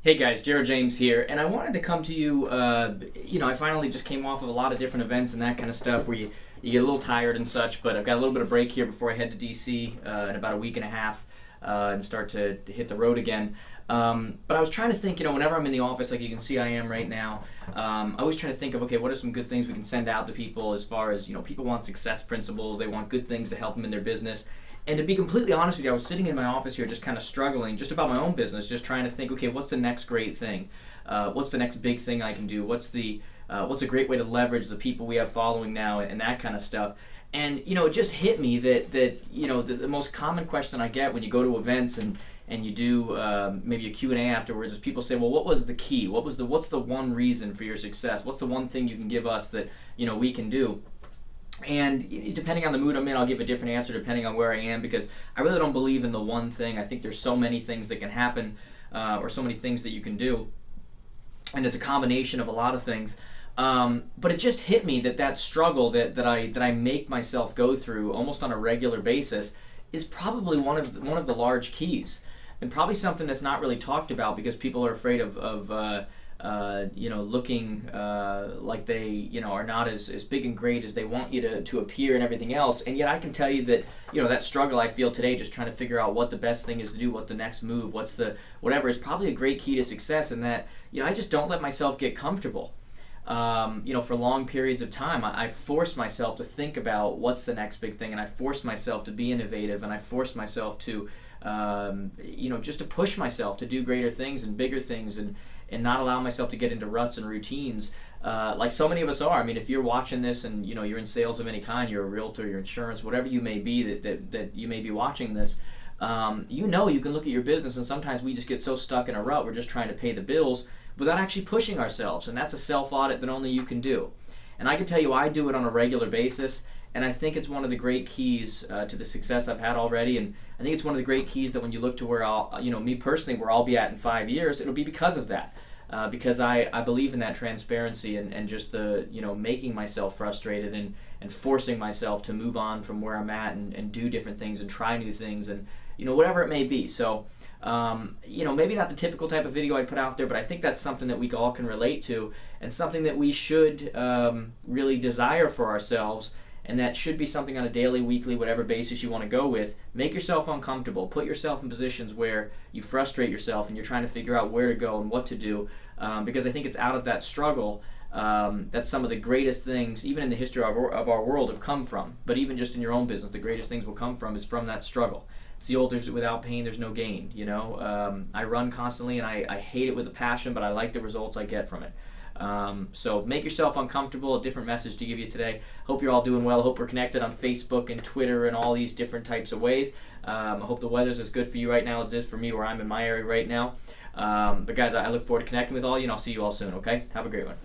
Hey guys, Jared James here, and I wanted to come to you. I finally just came off of a lot of different events and that kind of stuff where you get a little tired and such, but I've got a little bit of break here before I head to DC in about a week and a half and start to hit the road again. But I was trying to think, whenever I'm in the office, like you can see I am right now, I always try to think of, okay, what are some good things we can send out to people as far as, people want success principles, they want good things to help them in their business. And to be completely honest with you, I was sitting in my office here just kind of struggling just about my own business, just trying to think, okay, what's the next great thing? What's the next big thing I can do? What's a great way to leverage the people we have following now and that kind of stuff? And, it just hit me that the most common question I get when you go to events and you do maybe a Q&A afterwards is people say, well, what was the key? What's the one reason for your success? What's the one thing you can give us that, we can do? And depending on the mood I'm in, I'll give a different answer depending on where I am, because I really don't believe in the one thing. I think there's so many things that can happen or so many things that you can do, and it's a combination of a lot of things. But it just hit me that struggle that I make myself go through almost on a regular basis is probably one of the large keys, and probably something that's not really talked about because people are afraid of looking like they, are not as big and great as they want you to appear and everything else. And yet I can tell you that, that struggle I feel today, just trying to figure out what the best thing is to do, what the next move, whatever is probably a great key to success. And that, I just don't let myself get comfortable. For long periods of time, I force myself to think about what's the next big thing, and I force myself to be innovative, and I force myself to, just to push myself to do greater things and bigger things, and not allow myself to get into ruts and routines like so many of us are. I mean, if you're watching this and you're in sales of any kind, you're a realtor, you're insurance, whatever you may be that you may be watching this, you can look at your business, and sometimes we just get so stuck in a rut, we're just trying to pay the bills without actually pushing ourselves, and that's a self-audit that only you can do. And I can tell you I do it on a regular basis, and I think it's one of the great keys to the success I've had already. And I think it's one of the great keys that when you look to where me personally, where I'll be at in 5 years, it'll be because of that. Because I believe in that transparency and just the, making myself frustrated and forcing myself to move on from where I'm at and do different things and try new things and, whatever it may be. So, maybe not the typical type of video I put out there, but I think that's something that we all can relate to and something that we should really desire for ourselves. And that should be something on a daily, weekly, whatever basis you want to go with. Make yourself uncomfortable. Put yourself in positions where you frustrate yourself and you're trying to figure out where to go and what to do. Because I think it's out of that struggle that some of the greatest things, even in the history of our world, have come from. But even just in your own business, the greatest things will come from is from that struggle. It's the old, without pain, there's no gain. I run constantly and I hate it with a passion, but I like the results I get from it. So make yourself uncomfortable. A different message to give you today. Hope you're all doing well. Hope we're connected on Facebook and Twitter and all these different types of ways. I hope the weather's as good for you right now as it is for me where I'm in my area right now. But guys, I look forward to connecting with all you, and I'll see you all soon, okay? Have a great one.